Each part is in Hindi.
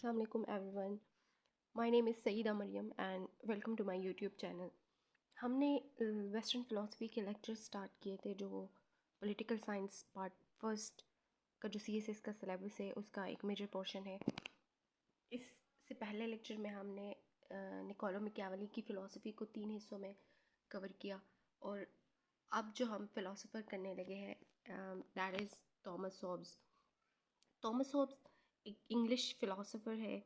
Assalamu alaikum everyone. My name is Saeeda Mariam and welcome to my YouTube channel. हमने वेस्टर्न फ़िलासफ़ी के लेक्चर स्टार्ट किए थे जो पॉलिटिकल साइंस पार्ट फर्स्ट का जो CSS का सिलेबस है उसका एक मेजर पोर्शन है। इससे पहले लेक्चर में हमने निकोलो मैकियावेली की फ़िलासफ़ी को 3 हिस्सों में कवर किया और अब जो हम फ़िलासफ़र करने लगे हैं that is Thomas Hobbes. Thomas Hobbes एक इंग्लिश फ़िलासफ़र है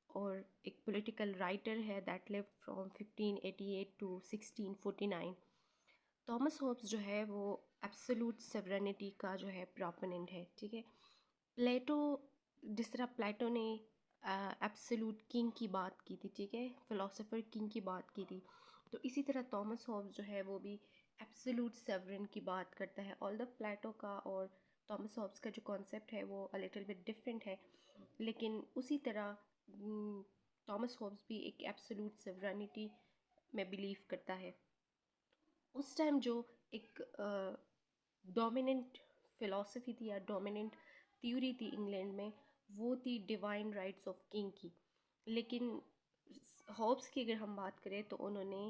और एक पॉलिटिकल राइटर है that live from 1588 to 1649। Thomas Hobbes जो है वो एब्सोल्यूट सॉवरेनिटी का जो है प्रोपोनेंट है, ठीक है। प्लेटो, जिस तरह प्लेटो ने एब्सोल्यूट किंग की बात की थी, ठीक है, फ़िलासफ़र किंग की बात की थी, तो इसी तरह थॉमस हॉब्स जो है वो भी एब्सोल्यूट सॉवरेन की बात करता है। ऑल द प्लेटो का और थॉमस हॉब्स का जो कॉन्सेप्ट है वो अ लिटिल बिट डिफरेंट है, लेकिन उसी तरह थॉमस हॉब्स भी एक एब्सोल्यूट सॉवरेनिटी में बिलीव करता है। उस टाइम जो एक डोमिनेंट फ़िलासफ़ी थी या डोमिनेंट थ्योरी थी इंग्लैंड में, वो थी डिवाइन राइट्स ऑफ किंग की। लेकिन हॉब्स की अगर हम बात करें तो उन्होंने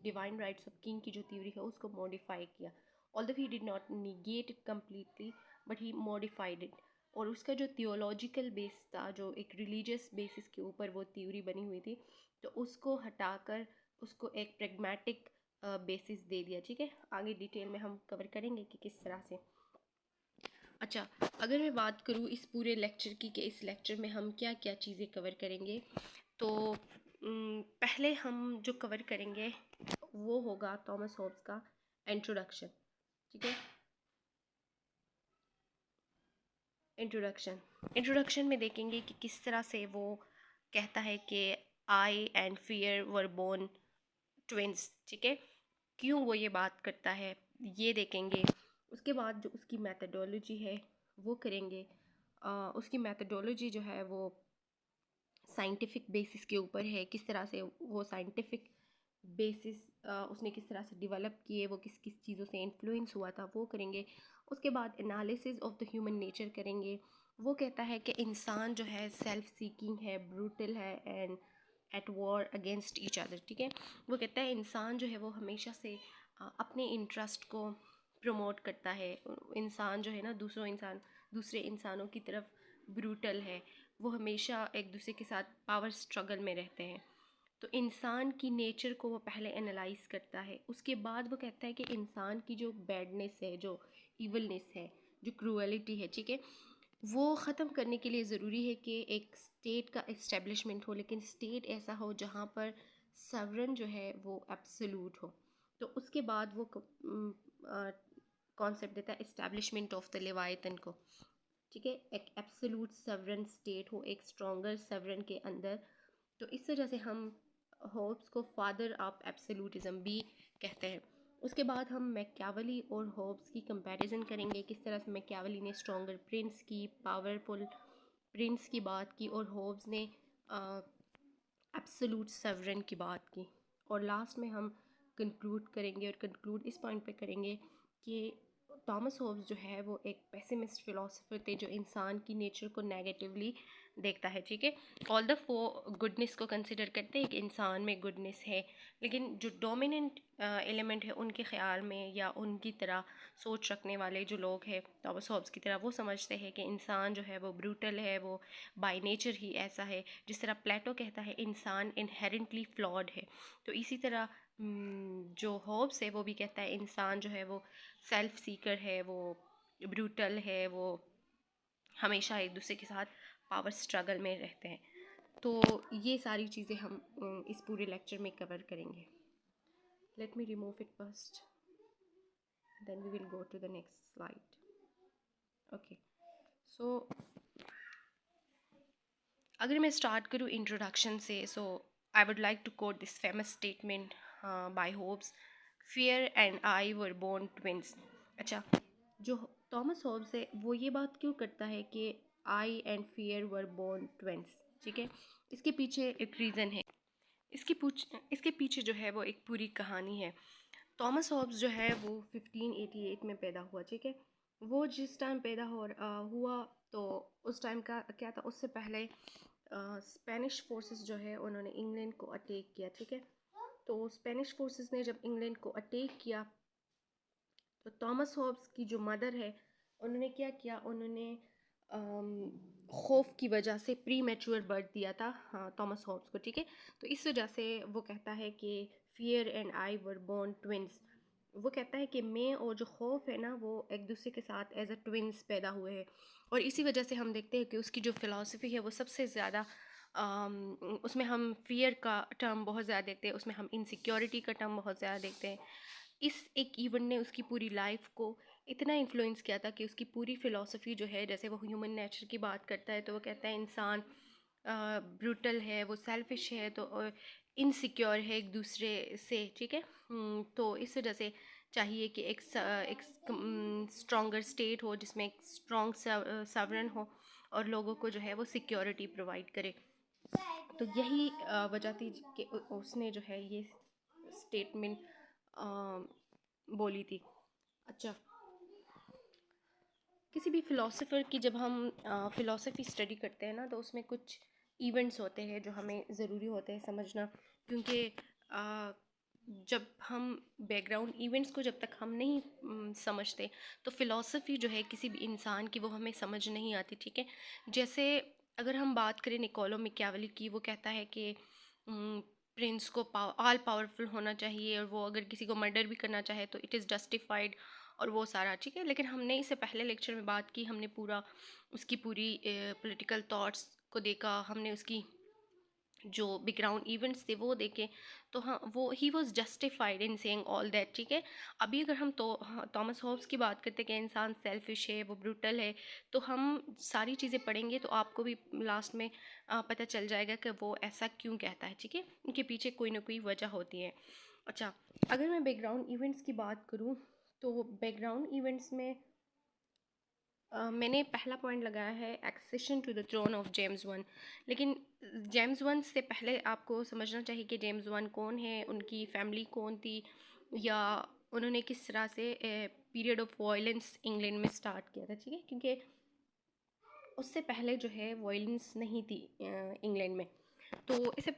डिवाइन राइट्स ऑफ किंग की जो थ्योरी है उसको मॉडिफाई किया। Although he did not negate it completely but he modified it. और उसका जो थियोलॉजिकल बेस था, जो एक रिलीजियस बेसिस के ऊपर वो थ्योरी बनी हुई थी, तो उसको हटाकर उसको एक प्रैग्मेटिक बेसिस दे दिया, ठीक है। आगे डिटेल में हम कवर करेंगे कि किस तरह से। अच्छा, अगर मैं बात करूँ इस पूरे लेक्चर की कि इस लेक्चर में हम क्या क्या चीज़ें कवर करेंगे, तो पहले हम जो कवर करेंगे वो होगा थॉमस हॉब्स का इंट्रोडक्शन, ठीक है। इंट्रोडक्शन में देखेंगे कि किस तरह से वो कहता है कि I and fear were born twins, ठीक है। क्यों वो ये बात करता है ये देखेंगे। उसके बाद जो उसकी मैथडोलॉजी है वो करेंगे। उसकी मैथडोलॉजी जो है वो साइंटिफिक बेसिस के ऊपर है, किस तरह से वो साइंटिफिक बेसिस उसने किस तरह से डेवलप किए, वो किस किस चीज़ों से इन्फ्लुएंस हुआ था, वो करेंगे। उसके बाद analysis of the human nature करेंगे। वो कहता है कि इंसान जो है सेल्फ सीकिंग है, ब्रूटल है and at war against each other, ठीक है। वो कहता है इंसान जो है वो हमेशा से अपने इंटरेस्ट को प्रमोट करता है। इंसान जो है ना दूसरे इंसानों की तरफ ब्रूटल है, वो हमेशा एक दूसरे के साथ पावर स्ट्रगल में रहते हैं। तो इंसान की नेचर को वो पहले एनालाइज करता है। उसके बाद वो कहता है कि इंसान की जो बैडनेस है, जो इवलनेस है, जो क्रूअलिटी है, ठीक है, वो ख़त्म करने के लिए ज़रूरी है कि एक स्टेट का इस्टेब्लिशमेंट हो, लेकिन स्टेट ऐसा हो जहाँ पर सवरन जो है वो एब्सोल्यूट हो। तो उसके बाद वो कॉन्सेप्ट देता है इस्टेब्लिशमेंट ऑफ द लेवायतन को, ठीक है। एक एब्सोल्यूट सवरन स्टेट हो एक स्ट्रॉन्गर सवरन के अंदर। तो इस वजह से हम होब्स को फादर ऑफ एब्सोल्यूटिज्म भी कहते हैं। उसके बाद हम मैकियावेली और होब्स की कंपैरिजन करेंगे, किस तरह से मैकियावेली ने स्ट्रॉन्गर प्रिंस की, पावरफुल प्रिंस की बात की और होब्स ने एब्सोल्यूट सवरन की बात की। और लास्ट में हम कंक्लूड करेंगे, और कंक्लूड इस पॉइंट पे करेंगे कि थॉमस होब्स जो है वो एक पेसिमिस्ट फिलोसोफर थे जो इंसान की नेचर को नेगेटिवली देखता है, ठीक है। ऑल द फोर गुडनेस को कंसिडर करते हैं कि इंसान में गुडनेस है, लेकिन जो डोमिनेंट एलिमेंट है उनके ख़्याल में या उनकी तरह सोच रखने वाले जो लोग हैं थॉमस होब्स की तरह, वो समझते हैं कि इंसान जो है वो ब्रूटल है, वो बाय नेचर ही ऐसा है। जिस तरह प्लेटो कहता है इंसान इनहेरेंटली फ्लॉड है, तो इसी तरह जो होब्स है वो भी कहता है इंसान जो है वो सेल्फ सीकर है, वो ब्रूटल है, वो हमेशा एक दूसरे के साथ पावर स्ट्रगल में रहते हैं। तो ये सारी चीज़ें हम इस पूरे लेक्चर में कवर करेंगे। Let me remove it first, then we will go to the next slide. Okay, so अगर मैं स्टार्ट करूँ इंट्रोडक्शन से, so I would like to quote this famous statement by Hobbes, fear and I were born twins. अच्छा, जो थॉमस होब्स है वो ये बात क्यों करता है कि I and fear were born twins, ठीक है। इसके पीछे एक रीज़न है। इसके पीछे जो है वो एक पूरी कहानी है। थॉमस हॉब्स जो है वो 1588 में पैदा हुआ, ठीक है। वो जिस टाइम पैदा हुआ तो उस टाइम का क्या था, उससे पहले स्पेनिश फोर्सेस जो है उन्होंने इंग्लैंड को अटैक किया, ठीक है। तो स्पेनिश फोर्सेस ने जब इंग्लैंड को अटैक किया तो थॉमस हॉब्स की जो मदर है उन्होंने क्या किया, उन्होंने खौफ की वजह से प्री मैच्योर बर्थ दिया था, हाँ, थॉमस हॉब्स को, ठीक है। तो इस वजह से वो कहता है कि fear and I were born twins. वो कहता है कि मैं और जो खौफ है ना वो एक दूसरे के साथ एज अ ट्विंस पैदा हुए हैं। और इसी वजह से हम देखते हैं कि उसकी जो फ़िलासफ़ी है वो सबसे ज़्यादा उसमें हम फियर का टर्म बहुत ज़्यादा देखते हैं, उसमें हम इनसिक्योरिटी का टर्म बहुत ज़्यादा देखते हैं। इस एक इवेंट ने उसकी पूरी लाइफ को इतना इन्फ्लुएंस किया था कि उसकी पूरी फ़िलासफ़ी जो है, जैसे वो ह्यूमन नेचर की बात करता है तो वो कहता है इंसान ब्रूटल है, वो सेल्फिश है, तो इनसिक्योर है एक दूसरे से, ठीक है। तो इस वजह से चाहिए कि एक स्ट्रॉन्गर स्टेट हो जिसमें एक स्ट्रॉन्ग सवरन हो और लोगों को जो है वो सिक्योरिटी प्रोवाइड करे। तो यही वजह थी कि उसने जो है ये स्टेटमेंट बोली थी। अच्छा, किसी भी फ़िलासफ़र की जब हम फ़िलासफ़ी स्टडी करते हैं ना तो उसमें कुछ इवेंट्स होते हैं जो हमें ज़रूरी होते हैं समझना, क्योंकि जब हम बैकग्राउंड इवेंट्स को जब तक हम नहीं समझते तो फ़िलासफ़ी जो है किसी भी इंसान की वो हमें समझ नहीं आती, ठीक है। जैसे अगर हम बात करें निकोलो मैकियावेली की, वो कहता है कि प्रिंस को ऑल पावरफुल होना चाहिए और वो अगर किसी को मर्डर भी करना चाहे तो इट इज़ जस्टिफाइड और वो सारा, ठीक है। लेकिन हमने इससे पहले लेक्चर में बात की, हमने पूरा उसकी पूरी पॉलिटिकल थॉट्स को देखा, हमने उसकी जो बैकग्राउंड इवेंट्स थे वो देखे, तो हाँ वो he was justified in saying all that, ठीक है। अभी अगर हम तो हाँ, थॉमस हॉब्स की बात करते हैं कि इंसान सेल्फिश है, वो ब्रूटल है, तो हम सारी चीज़ें पढ़ेंगे तो आपको भी लास्ट में पता चल जाएगा कि वो ऐसा क्यों कहता है, ठीक है। उनके पीछे कोई ना कोई वजह होती है। अच्छा, अगर मैं बैकग्राउंड इवेंट्स की बात करूँ तो बैकग्राउंड इवेंट्स में मैंने पहला पॉइंट लगाया है accession to the throne of James one. लेकिन जेम्स वन से पहले आपको समझना चाहिए कि जेम्स वन कौन है, उनकी फैमिली कौन थी, या उन्होंने किस तरह से पीरियड ऑफ वायलेंस इंग्लैंड में स्टार्ट किया था, ठीक है। क्योंकि उससे पहले जो है वायलेंस नहीं थी इंग्लैंड में। तो इसे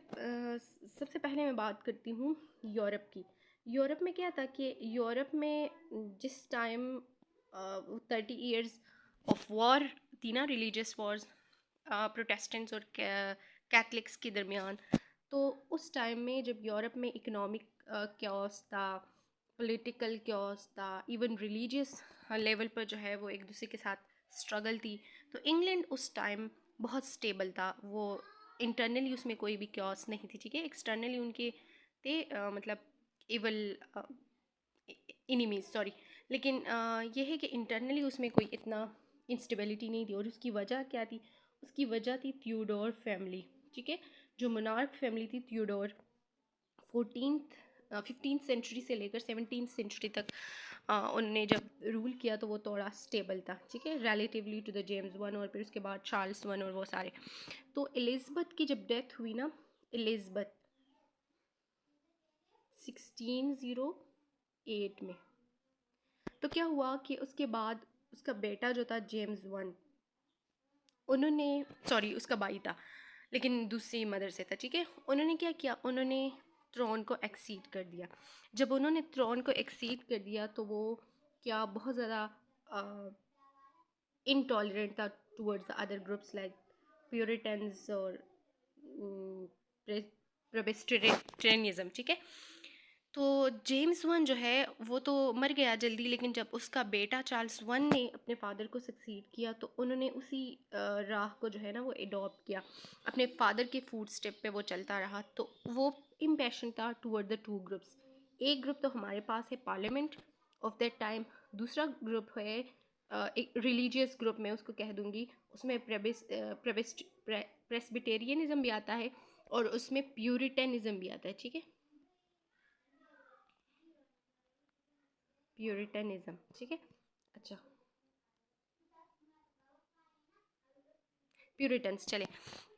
सबसे पहले मैं बात करती हूँ यूरोप की। यूरोप में क्या था कि यूरोप में जिस टाइम 30 ईयर्स ऑफ वॉर थी ना, रिलीजियस वॉर्स प्रोटेस्टेंट्स और कैथलिक्स के दरमियान, तो उस टाइम में जब यूरोप में इकोनॉमिक क्योस था, पॉलिटिकल क्योस था, इवन रिलीजियस लेवल पर जो है वो एक दूसरे के साथ स्ट्रगल थी, तो इंग्लैंड उस टाइम बहुत स्टेबल था। वो इंटरनली उसमें कोई भी क्योस नहीं थी, ठीक है। एक्सटर्नली उनके थे मतलब एवल इनिमीज, सॉरी, लेकिन ये है कि इंटरनली उसमें कोई इतना इंस्टेबिलिटी नहीं थी। और उसकी वजह क्या थी? उसकी वजह थी थ्योडोर फैमिली, ठीक है। जो मोनार्क फैमिली थी थ्योडोर, 15th सेंचुरी से लेकर 17th सेंचुरी तक उनने जब रूल किया तो वो थोड़ा स्टेबल था, ठीक है, relatively to the James one और फिर उसके बाद चार्ल्स वन और वो सारे। तो एलिज़ाबेथ की जब डेथ हुई ना, एलिज़ाबेथ 1608 में, तो क्या हुआ कि उसके बाद उसका बेटा जो था जेम्स वन, उन्होंने, सॉरी उसका भाई था लेकिन दूसरी मदर से था, ठीक है। उन्होंने क्या किया, उन्होंने थ्रोन को एक्सीड कर दिया। जब उन्होंने थ्रोन को एक्सीड कर दिया तो वो क्या बहुत ज़्यादा इनटॉलरेंट था towards the other groups like प्योरिटन्स और प्रेस्बिटेरियनिज्म, ठीक है। तो जेम्स वन जो है वो तो मर गया जल्दी, लेकिन जब उसका बेटा चार्ल्स वन ने अपने फादर को सक्सीड किया तो उन्होंने उसी राह को जो है ना वो एडॉप्ट किया, अपने फादर के फूड स्टेप पे वो चलता रहा। तो वो इम्पैशन था टूवर्ड द टू ग्रुप्स। एक ग्रुप तो हमारे पास है पार्लियामेंट ऑफ दैट टाइम, दूसरा ग्रुप है एक रिलीजियस ग्रुप, मैं उसको कह दूंगी, उसमें प्रेस्बिटेरियनिज्म भी आता है और उसमें प्यूरिटनिज्म भी आता है, ठीक है, प्यूरिटनिज्म, ठीक है। अच्छा, प्यूरिटन्स चले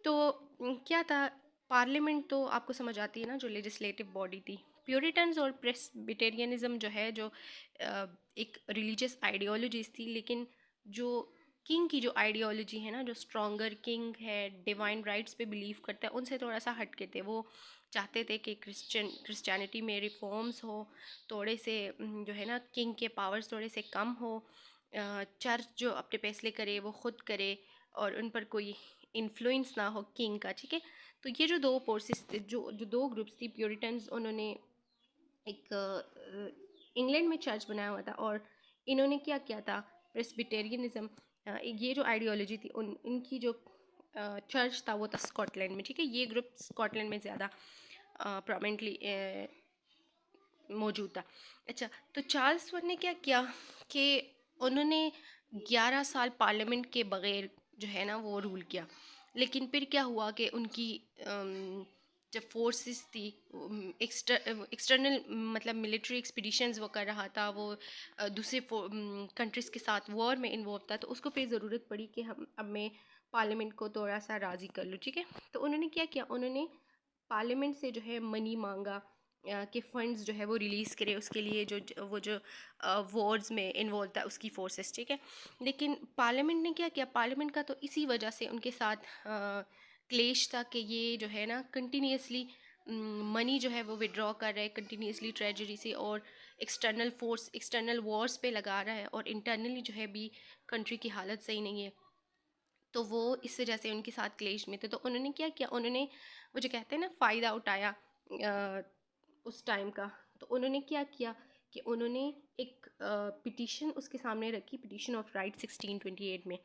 तो क्या था, पार्लियामेंट तो आपको समझ आती है ना, जो लेजिस्लेटिव बॉडी थी। प्यूरिटन्स और प्रेस्बिटेरियनिज्म जो है, जो एक रिलीजियस आइडियोलॉजीज थी, लेकिन जो किंग की जो आइडियोलॉजी है ना, जो स्ट्रॉन्गर किंग है, डिवाइन राइट्स पे बिलीव करता है, उनसे थोड़ा सा हट के थे। वो चाहते थे कि क्रिश्चियनिटी में रिफॉर्म्स हो, थोड़े से जो है ना किंग के पावर्स थोड़े से कम हो, चर्च जो अपने फैसले करे वो खुद करे और उन पर कोई इन्फ्लुएंस ना हो किंग का, ठीक है। तो ये जो दो फोर्सेस थे, जो जो दो ग्रुप्स थी, प्योरिटन्स, उन्होंने एक इंग्लैंड में चर्च बनाया हुआ था, और इन्होंने क्या किया था, प्रेस्बिटेरियनिज्म, ये जो आइडियोलॉजी थी, इनकी जो चर्च था वो था स्कॉटलैंड में, ठीक है। ये ग्रुप स्कॉटलैंड में ज़्यादा प्रोमिनेंटली मौजूद था। अच्छा, तो चार्ल्स वन ने क्या किया कि उन्होंने 11 साल पार्लियामेंट के बगैर जो है ना वो रूल किया। लेकिन फिर क्या हुआ कि उनकी जब फोर्सेस थी, एक्सटर्नल मतलब मिलिट्री एक्सपीडिशंस वो कर रहा था, वो दूसरे कंट्रीज़ के साथ वॉर में इन्वॉल्व था, तो उसको फिर ज़रूरत पड़ी कि हम अब मैं पार्लियामेंट को थोड़ा सा राज़ी कर लूँ, ठीक है। तो उन्होंने क्या किया, उन्होंने पार्लियामेंट से जो है मनी मांगा कि फ़ंड्स जो है वो रिलीज़ करे उसके लिए, जो वॉर्स में इन्वॉल्व था उसकी फोर्सेस, ठीक है। लेकिन पार्लियामेंट ने क्या किया, पार्लियामेंट का तो इसी वजह से उनके साथ क्लेश था कि ये जो है ना कंटिन्यूसली मनी जो है वो विड्रॉ कर रहा है कंटिन्यूसली ट्रेजरी से, और एक्सटर्नल वॉर्स पे लगा रहा है, और इंटरनली जो है भी कंट्री की हालत सही नहीं है। तो वो इस वजह से उनके साथ क्लेश में थे। तो उन्होंने क्या किया, उन्होंने वो जो कहते हैं ना फ़ायदा उठाया उस टाइम का। तो उन्होंने क्या किया कि उन्होंने एक पिटीशन उसके सामने रखी, पिटीशन ऑफ राइट 1628 में।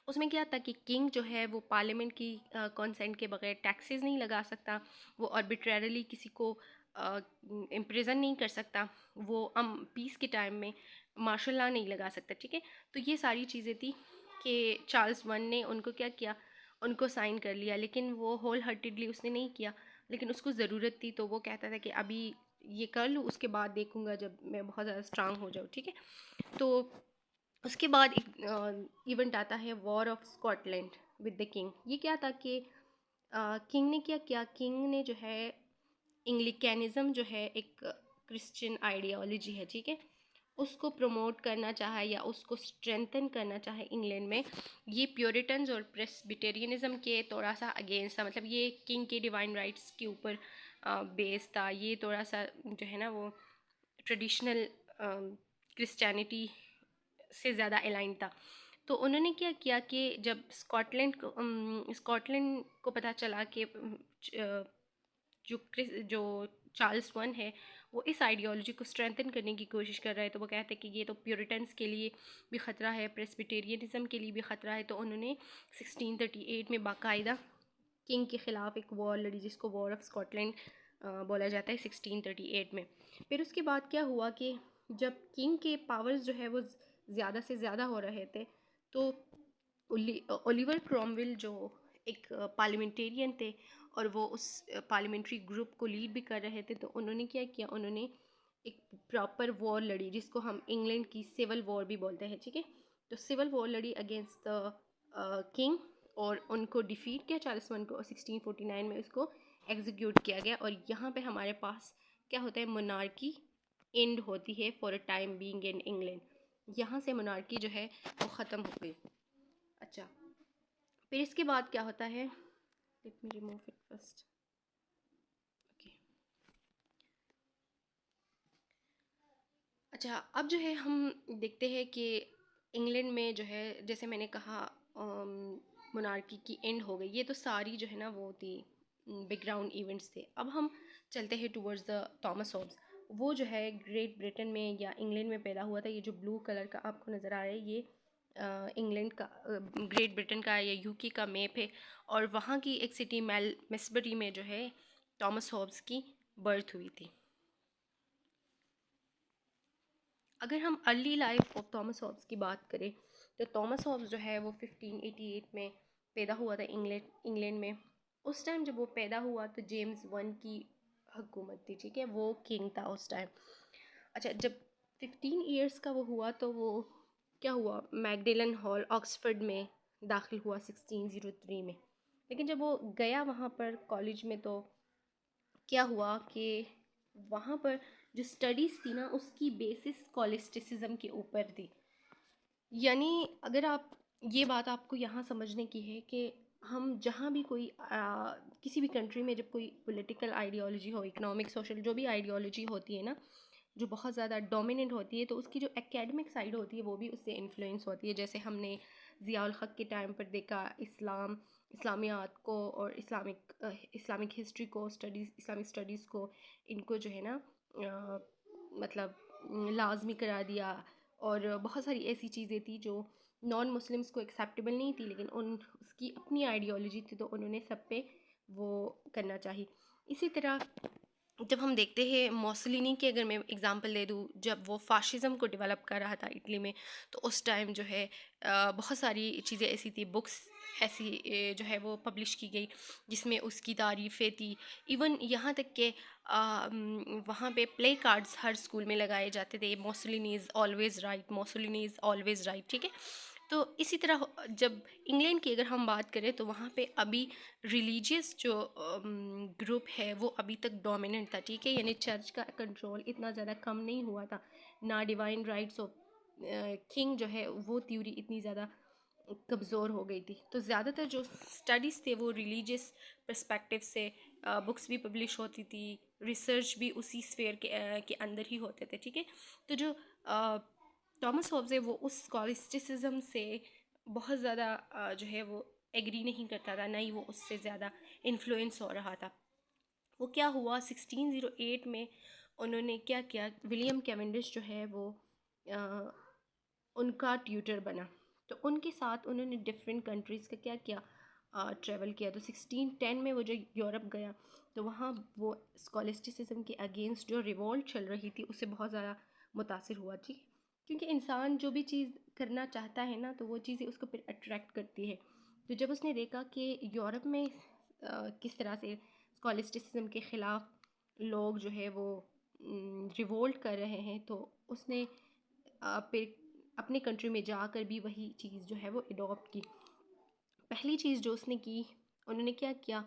उसमें क्या था कि किंग जो है वो पार्लियामेंट की कंसेंट के बगैर टैक्सेस नहीं लगा सकता, वो आर्बिट्रेरली किसी को इम्प्रिजन नहीं कर सकता, वो पीस के टाइम में मार्शल लॉ नहीं लगा सकता, ठीक है। तो ये सारी चीज़ें थी कि चार्ल्स वन ने उनको क्या किया, उनको साइन कर लिया। लेकिन वो होल हार्टेडली उसने नहीं किया, लेकिन उसको ज़रूरत थी, तो वो कहता था कि अभी ये कर लूँ, उसके बाद देखूँगा जब मैं बहुत ज़्यादा स्ट्रांग हो जाऊँ, ठीक है। तो उसके बाद एक इवेंट आता है, war of Scotland with the king. ये क्या था कि किंग ने क्या किया, किंग ने जो है एंग्लिकैनिज़्म जो है एक क्रिश्चियन आइडियोलॉजी है, ठीक है, उसको प्रमोट करना चाहे या उसको स्ट्रेंथन करना चाहे इंग्लैंड में। ये प्योरिटन्स और प्रेस्बिटेरियनिज्म के थोड़ा सा अगेंस्ट था, मतलब ये किंग के डिवाइन राइट्स के ऊपर बेस था। ये थोड़ा सा जो है ना वो ट्रेडिशनल क्रिश्चियनिटी से ज़्यादा अलाइन था। तो उन्होंने क्या किया कि जब स्कॉटलैंड को पता चला कि जो चार्ल्स वन है वो इस आइडियोलॉजी को स्ट्रेंथन करने की कोशिश कर रहा है, तो वो कहते हैं कि ये तो प्योरिटन्स के लिए भी ख़तरा है, प्रेस्बिटेरियनिज्म के लिए भी ख़तरा है। तो उन्होंने 1638 में बाकायदा किंग के ख़िलाफ़ एक वॉर लड़ी, जिसको वॉर ऑफ स्कॉटलैंड बोला जाता है 1638 में। फिर उसके बाद क्या हुआ कि जब किंग के पावर्स जो है वो ज़्यादा से ज़्यादा हो रहे थे, तो ओलिवर क्रॉमवेल जो एक पार्लियामेंटेरियन थे और वो उस पार्लियामेंट्री ग्रुप को लीड भी कर रहे थे, तो उन्होंने क्या किया, उन्होंने एक प्रॉपर वॉर लड़ी, जिसको हम इंग्लैंड की सिविल वॉर भी बोलते हैं, ठीक है। तो सिविल वॉर लड़ी अगेंस्ट द किंग, और उनको डिफीट किया चार्ल्स वन को। 1649 में उसको एग्जीक्यूट किया गया, और यहाँ पे हमारे पास क्या होता है, मोनार्की एंड होती है for a time being in England. यहाँ से मोनार्की जो है वो ख़त्म हो गई। अच्छा, फिर इसके बाद क्या होता है, late me remove it first. Okay, अच्छा, अब जो है हम देखते हैं कि इंग्लैंड में जो है, जैसे मैंने कहा मोनार्की की एंड हो गई। ये तो सारी जो है ना वो थी बैकग्राउंड इवेंट्स थे। अब हम चलते हैं टूवर्ड्स द थॉमस हॉब्स। वो जो है ग्रेट ब्रिटेन में या इंग्लैंड में पैदा हुआ था। ये जो ब्लू कलर का आपको नज़र आ रहा है, ये इंग्लैंड का, ग्रेट ब्रिटेन का या यूके का मैप है, और वहाँ की एक सिटी मेसबरी में जो है थॉमस हॉब्स की बर्थ हुई थी। अगर हम early life of Thomas Hobbes की बात करें, तो थॉमस हॉब्स जो है वो 1588 में पैदा हुआ था इंग्लैंड में। उस टाइम जब वो पैदा हुआ तो जेम्स वन की हुकूमत थी, ठीक है, वो किंग था उस टाइम। अच्छा, जब 15 ईयर्स का वो हुआ, तो वो क्या हुआ, मैगडेलन हॉल ऑक्सफोर्ड में दाखिल हुआ 1603 में। लेकिन जब वो गया वहाँ पर कॉलेज में, तो क्या हुआ कि वहाँ पर जो स्टडीज़ थी ना उसकी बेसिस स्कॉलिस्टिसिज्म के ऊपर थी। यानी अगर आप ये बात आपको यहाँ समझने की है कि हम जहाँ भी कोई किसी भी कंट्री में जब कोई पॉलिटिकल आइडियोलॉजी हो, इकोनॉमिक, सोशल, जो भी आइडियोलॉजी होती है ना, जो बहुत ज़्यादा डोमिनेंट होती है, तो उसकी जो एकेडमिक साइड होती है वो भी उससे इन्फ्लुएंस होती है। जैसे हमने ज़ियाउल हक़ के टाइम पर देखा, इस्लामियात को और इस्लामिक हिस्ट्री को, स्टडीज़, इस्लामिक स्टडीज़ को, इनको जो है ना मतलब लाजमी करा दिया। और बहुत सारी ऐसी चीज़ें थी जो नॉन मुस्लिम्स को एक्सेप्टेबल नहीं थी, लेकिन उन उसकी अपनी आइडियोलॉजी थी, तो उन्होंने सब पे वो करना चाहिए। इसी तरह जब हम देखते हैं मोसोलिनी की, अगर मैं एग्ज़ाम्पल दे दूँ, जब वो फ़ाशिज़्म को डेवलप कर रहा था इटली में, तो उस टाइम जो है बहुत सारी चीज़ें ऐसी थी, बुक्स ऐसी जो है वो पब्लिश की गई जिसमें उसकी तारीफ़ें थी। इवन यहाँ तक कि वहाँ पे प्ले कार्ड्स हर स्कूल में लगाए जाते थे, Mussolini is always right, Mussolini is always right, ठीक है। तो इसी तरह जब इंग्लैंड की अगर हम बात करें, तो वहाँ पे अभी रिलीजियस जो ग्रुप है वो अभी तक डोमिनेंट था, ठीक है, यानी चर्च का कंट्रोल इतना ज़्यादा कम नहीं हुआ था, ना डिवाइन राइट्स ऑफ किंग जो है वो थ्योरी इतनी ज़्यादा कमज़ोर हो गई थी। तो ज़्यादातर जो स्टडीज़ थे वो रिलीजियस पर्सपेक्टिव से बुक्स भी पब्लिश होती थी, रिसर्च भी उसी स्फेयर के अंदर ही होते थे, ठीक है। तो जो थॉमस हॉब्स है वो उस स्कॉलिस्टिसिज्म से बहुत ज़्यादा जो है वो एग्री नहीं करता था, ना ही वो उससे ज़्यादा इन्फ्लुएंस हो रहा था। वो क्या हुआ, 1608 में उन्होंने क्या किया, विलियम कैवेंडिश जो है वो अ, उनका ट्यूटर बना। तो उनके साथ उन्होंने डिफरेंट कंट्रीज़ का क्या किया, ट्रैवल किया। तो 1610 में वो जो यूरोप गया, तो वहाँ वो स्कॉलिस्टिसिज्म के अगेंस्ट जो रिवॉल्ट चल रही थी उससे बहुत ज़्यादा मुतासिर हुआ, ठीक है। क्योंकि इंसान जो भी चीज़ करना चाहता है ना, तो वो चीज़ें उसको फिर अट्रैक्ट करती है। तो जब उसने देखा कि यूरोप में किस तरह से स्कॉलिस्टिसिज्म के ख़िलाफ़ लोग जो है वो रिवोल्ट कर रहे हैं, तो उसने फिर अपनी कंट्री में जाकर भी वही चीज़ जो है वो अडॉप्ट की। पहली चीज़ जो उसने की, उन्होंने क्या किया,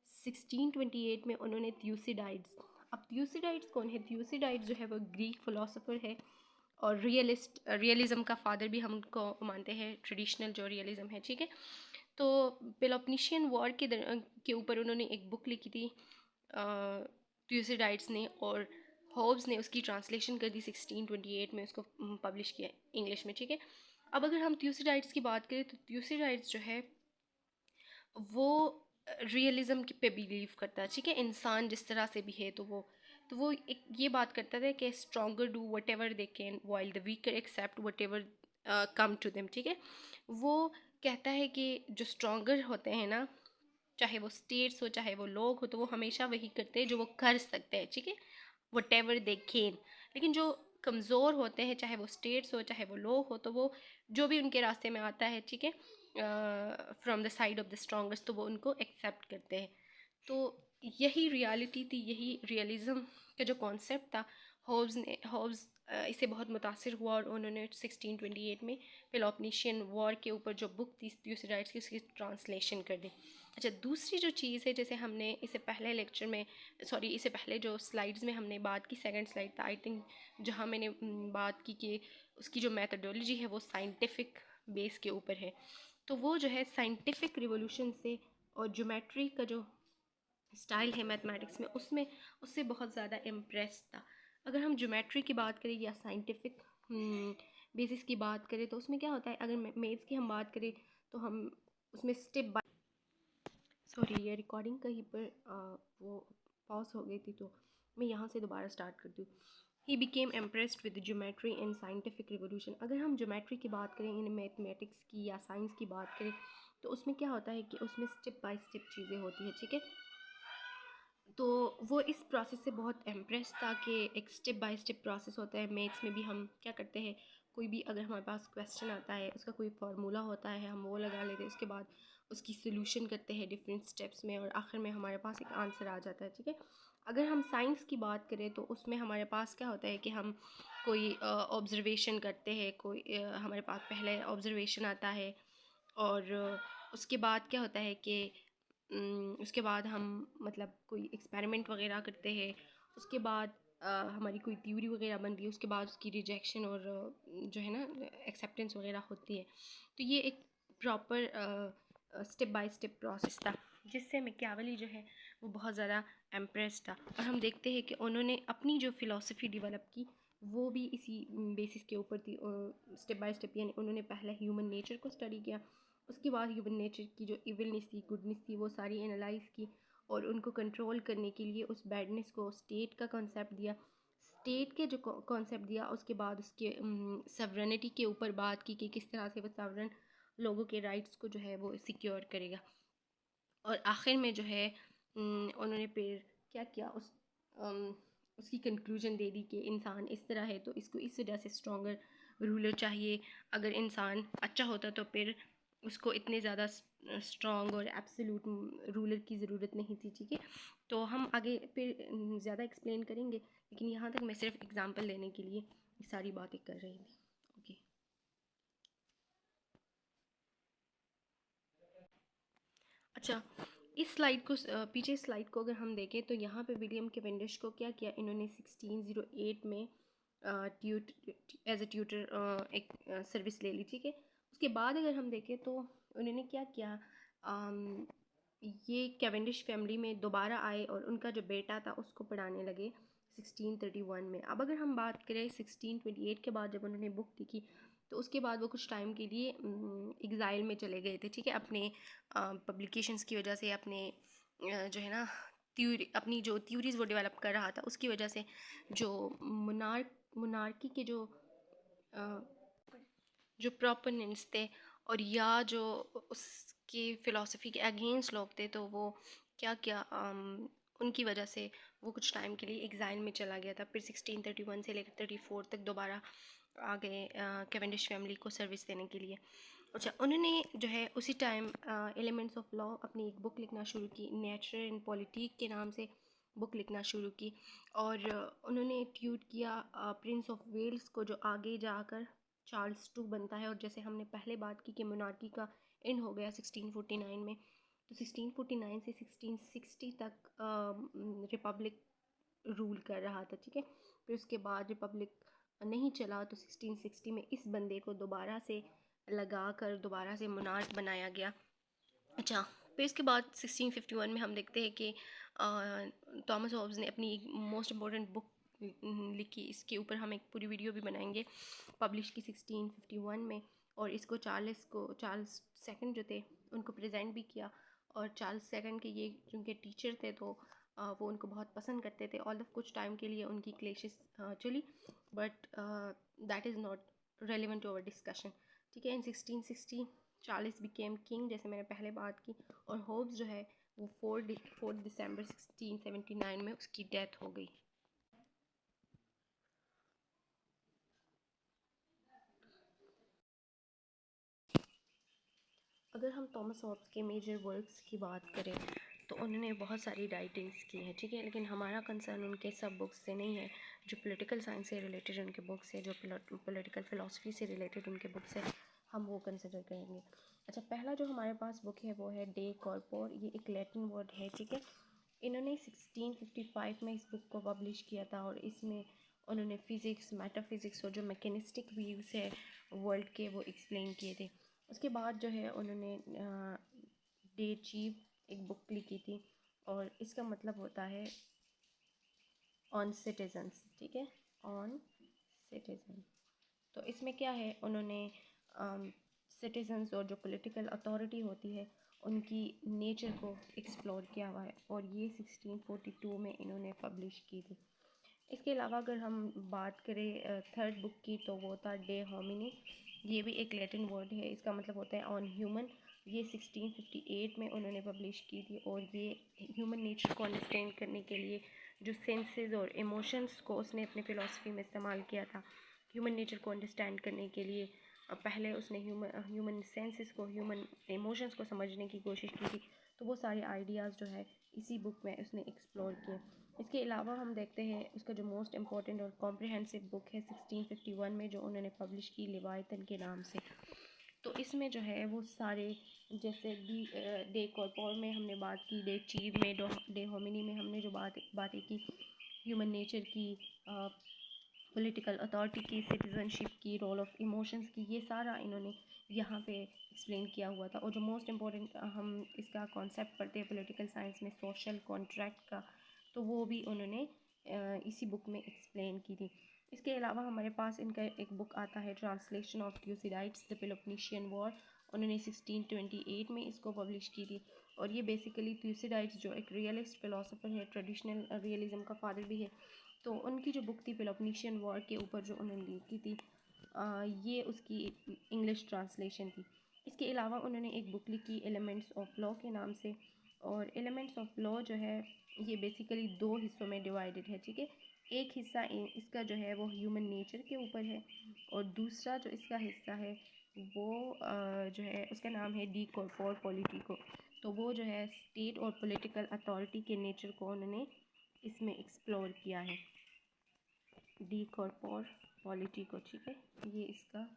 1628 में उन्होंने थ्यूसिडाइड्स। अब थ्यूसिडाइड्स कौन है? थ्यूसिडाइड्स जो है वो ग्रीक फ़िलासफ़र है, और रियलिज़म का फादर भी हम उनको मानते हैं, ट्रेडिशनल जो रियलिज़म है, ठीक है। तो पेलोपनीशियन वॉर के ऊपर उन्होंने एक बुक लिखी थी थ्यूसिडाइड्स ने, और हॉब्स ने उसकी ट्रांसलेशन कर दी 1628 में, उसको पब्लिश किया इंग्लिश में, ठीक है। अब अगर हम थ्यूसिडाइड्स की बात करें, तो थ्यूसिडाइड्स जो है वो रियलिज़म पे बिलीव करता है, ठीक है। इंसान जिस तरह से भी है, तो वो एक ये बात करता था कि stronger do whatever they can while the weaker accept whatever come to them, ठीक है। वो कहता है कि जो स्ट्रॉन्गर होते हैं ना, चाहे वो स्टेट्स हो चाहे वो लोग हो, तो वो हमेशा वही करते हैं जो वो कर सकते हैं, ठीक है, वट एवर दे कैन। लेकिन जो कमज़ोर होते हैं, चाहे वो स्टेट्स हो चाहे वो लोग हो, तो वो जो भी उनके रास्ते में आता है, ठीक है, from the side of the strongest, तो वो उनको एक्सेप्ट करते हैं। तो यही रियलिटी थी, यही रियलिज़म का जो कॉन्सेप्ट था, हॉब्स इससे बहुत मुतासिर हुआ, और उन्होंने 1628 में पेलोपनीशियन वॉर के ऊपर जो बुक थी थ्यूसिडाइड्स की, उसकी ट्रांसलेशन कर दी। अच्छा, दूसरी जो चीज़ है, जैसे हमने इससे पहले लेक्चर में, सॉरी, इससे पहले जो स्लाइड्स में हमने बात की, सेकंड स्लाइड था आई थिंक, जहाँ मैंने बात की कि उसकी जो मैथडोलॉजी है वो साइंटिफिक बेस के ऊपर है। तो वो जो है साइंटिफिक रिवोल्यूशन से, और ज्योमेट्री का जो स्टाइल है मैथमेटिक्स में, उसमें उससे बहुत ज़्यादा इम्प्रेस था। अगर हम ज्योमेट्री की बात करें या साइंटिफिक बेसिस की बात करें, तो उसमें क्या होता है, अगर मैथ्स की हम बात करें, तो हम उसमें स्टेप बाय, सॉरी, ये रिकॉर्डिंग कहीं पर वो पॉज हो गई थी, तो मैं यहाँ से दोबारा स्टार्ट करती हूँ। He became impressed with geometry and scientific revolution. अगर हम ज्योमेट्री की बात करें, इन मैथमेटिक्स की या साइंस की बात करें, तो उसमें क्या होता है कि उसमें स्टेप बाय स्टेप चीज़ें होती है, ठीक है। तो वो इस प्रोसेस से बहुत इम्प्रेस था कि एक स्टेप बाय स्टेप प्रोसेस होता है। मैथ्स में भी हम क्या करते हैं, कोई भी अगर हमारे पास क्वेश्चन आता है, उसका कोई फार्मूला होता है, हम वो लगा लेते हैं, उसके बाद उसकी सोल्यूशन करते हैं डिफरेंट स्टेप्स में, और आखिर में हमारे पास एक आंसर आ जाता है, ठीक है। अगर हम साइंस की बात करें, तो उसमें हमारे पास क्या होता है कि हम कोई ऑब्ज़र्वेशन करते हैं, कोई हमारे पास पहले ऑब्ज़र्वेशन आता है, और उसके बाद क्या होता है कि उसके बाद हम मतलब कोई एक्सपेरिमेंट वगैरह करते हैं। उसके बाद हमारी कोई थ्योरी वगैरह बन रही है, उसके बाद उसकी रिजेक्शन और जो है ना एक्सेप्टेंस वगैरह होती है। तो ये एक proper step by step process था, जिससे मैकियावेली जो है वो बहुत ज़्यादा इम्प्रेस था। और हम देखते हैं कि उन्होंने अपनी जो फ़िलॉसफी डेवलप की वो भी इसी बेसिस के ऊपर थी, स्टेप बाय स्टेप। यानी उन्होंने पहले ह्यूमन नेचर को स्टडी किया, उसके बाद ह्यूमन नेचर की जो इविलनेस थी, गुडनेस थी, वो सारी एनालाइज की, और उनको कंट्रोल करने के लिए उस बैडनेस को स्टेट का कॉन्सेप्ट दिया। स्टेट के जो कॉन्सेप्ट दिया, उसके बाद उसके सवरेनिटी के ऊपर बात की कि किस तरह से वो सवरन लोगों के राइट्स को जो है वो सिक्योर करेगा। और आखिर में जो है उन्होंने फिर क्या किया, उसकी कंक्लूजन दे दी कि इंसान इस तरह है तो इसको इस वजह से स्ट्रॉन्गर रूलर चाहिए। अगर इंसान अच्छा होता तो फिर उसको इतने ज़्यादा स्ट्रॉन्ग और एब्सोल्यूट रूलर की ज़रूरत नहीं थी। ठीक है, तो हम आगे फिर ज़्यादा एक्सप्लेन करेंगे, लेकिन यहाँ तक मैं सिर्फ एग्जांपल देने के लिए ये सारी बातें कर रही थी। ओके, अच्छा, इस स्लाइड को पीछे स्लाइड को अगर हम देखें तो यहाँ पे विलियम कैवेंडिश को क्या किया, इन्होंने 1608 में ट्यूट एज ए ट्यूटर एक सर्विस ले ली। ठीक है, उसके बाद अगर हम देखें तो उन्होंने क्या किया, अम, ये कैवेंडिश फैमिली में दोबारा आए और उनका जो बेटा था उसको पढ़ाने लगे 1631 में। अब अगर हम बात करें 1628 के बाद जब उन्होंने बुक लिखी, तो उसके बाद वो कुछ टाइम के लिए एग्ज़ाइल में चले गए थे। ठीक है, अपने पब्लिकेशंस की वजह से, अपने जो है ना थ्योरी, अपनी जो थ्योरीज़ वो डेवलप कर रहा था उसकी वजह से, जो मोनार्की के जो प्रोपोनेंट्स थे, और या जो उसकी फ़िलासफ़ी के अगेंस्ट लोग थे, तो वो क्या क्या उनकी वजह से वो कुछ टाइम के लिए एग्ज़ाइल में चला गया था। फिर 1631 से लेकर 34 तक दोबारा आ गए कैवेंडिश फैमिली को सर्विस देने के लिए। अच्छा, उन्होंने जो है उसी टाइम एलिमेंट्स ऑफ लॉ अपनी एक बुक लिखना शुरू की, नेचर एंड पॉलिटिक के नाम से बुक लिखना शुरू की। और उन्होंने ट्यूट किया प्रिंस ऑफ वेल्स को, जो आगे जाकर चार्ल्स टू बनता है। और जैसे हमने पहले बात की कि मोनार्की का एंड हो गया 1649 में, तो 1649 से 1660 तक रिपब्लिक रूल कर रहा था। ठीक है, फिर उसके बाद रिपब्लिक नहीं चला, तो 1660 में इस बंदे को दोबारा से लगा कर दोबारा से मोनार्क बनाया गया। अच्छा, फिर इसके बाद 1651 में हम देखते हैं कि थॉमस हॉब्स ने अपनी एक मोस्ट इम्पॉर्टेंट बुक लिखी। इसके ऊपर हम एक पूरी वीडियो भी बनाएंगे, पब्लिश की 1651 में। और इसको चार्ल्स सेकंड जो थे उनको प्रेजेंट भी किया। और चार्ल्स सेकंड के ये उनके टीचर थे, तो वो उनको बहुत पसंद करते थे। ऑल ऑफ कुछ टाइम के लिए उनकी क्लेशेस चली, but that is not relevant to our discussion. ठीक है, इन 1660 चार्ल्स बिकेम किंग, जैसे मैंने पहले बात की। और होब्स जो है वो 4 दिसंबर 1679 में उसकी डेथ हो गई। अगर हम थॉमस हॉब्स के मेजर वर्क्स की बात करें तो उन्होंने बहुत सारी राइटिंग्स की हैं। ठीक है, लेकिन हमारा कंसर्न उनके सब बुक्स से नहीं है। जो पॉलिटिकल साइंस से रिलेटेड उनके बुक्स है, जो पॉलिटिकल फ़िलासफ़ी से रिलेटेड उनके बुक्स है, हम वो कंसिडर करेंगे। अच्छा, पहला जो हमारे पास बुक है वो है डे कॉर्पोर। ये एक लैटिन वर्ड है। ठीक है, इन्होंने 1655 में इस बुक को पब्लिश किया था, और इसमें उन्होंने फ़िज़िक्स, मेटाफिज़िक्स और जो मैकेनिस्टिक व्यूज़ है वर्ल्ड के वो एक्सप्लेन किए थे। उसके बाद जो है उन्होंने डे चीव एक बुक लिखी थी, और इसका मतलब होता है ऑन सिटीजन्स। ठीक है, ऑन सिटीजन। तो इसमें क्या है, उन्होंने सिटीजन्स और जो पॉलिटिकल अथॉरिटी होती है उनकी नेचर को एक्सप्लोर किया हुआ है, और ये 1642 में इन्होंने पब्लिश की थी। इसके अलावा अगर हम बात करें थर्ड बुक की, तो वो था डे होमिनी। ये भी एक लैटिन वर्ड है, इसका मतलब होता है ऑन ह्यूमन। ये 1658 में उन्होंने पब्लिश की थी, और ये ह्यूमन नेचर को अंडरस्टैंड करने के लिए जो सेंसेस और इमोशंस को उसने अपने फ़िलासफ़ी में इस्तेमाल किया था। ह्यूमन नेचर को अंडरस्टैंड करने के लिए पहले उसने ह्यूमन सेंसेस को, ह्यूमन इमोशंस को समझने की कोशिश की थी। तो वो सारे आइडियाज़ जो है इसी बुक में उसने एक्सप्लोर किए। इसके अलावा हम देखते हैं उसका जो मोस्ट इम्पॉर्टेंट और कॉम्प्रिहेंसिव बुक है 1651 में, जो उन्होंने पब्लिश की लेवाइथन के नाम से। तो इसमें जो है वो सारे, जैसे डे कॉर्पोर में हमने बात की, डे चीव में, डे होमिनी में हमने जो बातें की, ह्यूमन नेचर की, पॉलिटिकल अथॉरिटी की, सिटीज़नशिप की, रोल ऑफ इमोशंस की, ये सारा इन्होंने यहाँ पे एक्सप्लेन किया हुआ था। और जो मोस्ट इम्पॉर्टेंट हम इसका कॉन्सेप्ट पढ़ते हैं पॉलिटिकल साइंस में, सोशल कॉन्ट्रैक्ट का, तो वो भी उन्होंने इसी बुक में एक्सप्लेन की थी। इसके अलावा हमारे पास इनका एक बुक आता है, translation of थ्यूसिडाइड्स the Peloponnesian war. उन्होंने 1628 में इसको पब्लिश की थी। और ये बेसिकली थ्यूसिडाइड्स जो एक रियलिस्ट फिलोसोफर है, ट्रेडिशनल रियलिज्म का फादर भी है, तो उनकी जो बुक थी पेलोपोनेशियन वॉर के ऊपर जो उन्होंने लिखी थी, ये उसकी इंग्लिश ट्रांसलेशन थी। इसके अलावा उन्होंने एक बुक लिखी एलिमेंट्स ऑफ लॉ के नाम से। और एलिमेंट्स ऑफ लॉ जो है ये बेसिकली दो हिस्सों में डिवाइडेड है, ठीक है। एक हिस्सा इसका जो है वो ह्यूमन नेचर के ऊपर है, और दूसरा जो इसका हिस्सा है वो जो है उसका नाम है डी कॉर्पोर पॉलिटिको। तो वो जो है स्टेट और पॉलिटिकल अथॉरिटी के नेचर को उन्होंने इसमें एक्सप्लोर किया है, डी कॉर्पोर पॉलिटिको, ठीक है, ये इसका।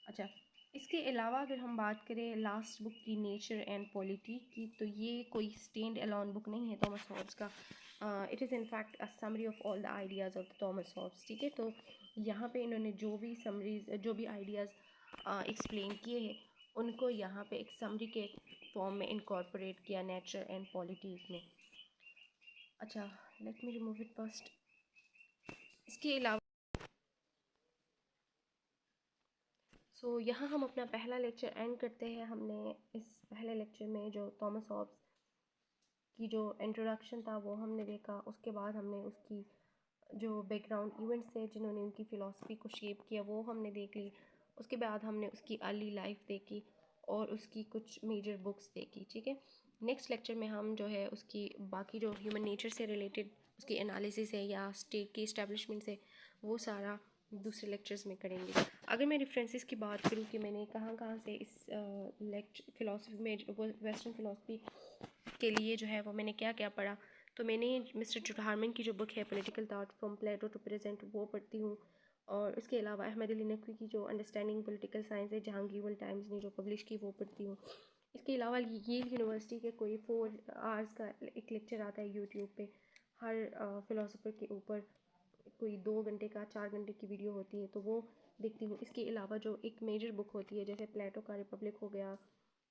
अच्छा, इसके अलावा अगर हम बात करें लास्ट बुक की, नेचर एंड पॉलिटी की, तो ये कोई स्टैंड अलोन बुक नहीं है थॉमस हॉब्स का। It is in fact a summary of all the ideas of Thomas Hobbes, ठीक है। तो यहाँ पे इन्होंने जो भी समरीज, जो भी आइडियाज़ एक्सप्लेन किए हैं, उनको यहाँ पे एक समरी के फॉर्म में इनकॉर्पोरेट किया नेचर एंड पॉलिटी में। अच्छा, late me remove it first. इसके अलावा यहाँ हम अपना पहला लेक्चर एंड करते हैं। हमने इस पहले लेक्चर में जो थॉमस हॉब्स की जो इंट्रोडक्शन था वो हमने देखा। उसके बाद हमने उसकी जो बैकग्राउंड इवेंट्स थे जिन्होंने उनकी फ़िलासफ़ी को शेप किया वो हमने देख ली। उसके बाद हमने उसकी अर्ली लाइफ देखी और उसकी कुछ मेजर बुक्स देखी, ठीक है। नेक्स्ट लेक्चर में हम जो है उसकी बाकी जो ह्यूमन नेचर से रिलेटेड उसकी एनालिसिस है या स्टेट की इस्टेब्लिशमेंट से, वो सारा दूसरे लेक्चर्स में करेंगे। अगर मैं रेफरेंसेस की बात करूँ कि मैंने कहाँ कहाँ से इस लेक्चर फ़िलासफ़ी में, वेस्टर्न फ़िलासफ़ी के लिए जो है वो मैंने क्या क्या पढ़ा, तो मैंने मिस्टर जुडहार्मन की जो बुक है political thought from Plato to present, वो पढ़ती हूँ। और उसके अलावा अहमद अली नकवी की जो अंडरस्टैंडिंग पॉलिटिकल साइंस है, जहांगीर टाइम्स ने जो पब्लिश की, वो पढ़ती हूँ। इसके अलावा येल यूनिवर्सिटी के कोई 4 आवर्स का एक लेक्चर आता है यूट्यूब पे, हर फ़िलासफ़र के ऊपर कोई 2 घंटे का, 4 घंटे की वीडियो होती है, तो वो देखती हूँ। इसके अलावा जो एक मेजर बुक होती है जैसे प्लेटो का रिपब्लिक हो गया,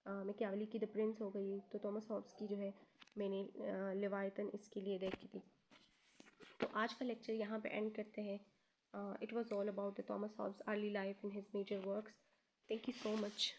मैकियावेली की द प्रिंस हो गई, तो थॉमस हॉब्स की जो है मैंने लेवायतन इसके लिए देखी थी। तो आज का लेक्चर यहाँ पे एंड करते हैं। It was all about the Thomas Hobbes early life in his major works. Thank you so much.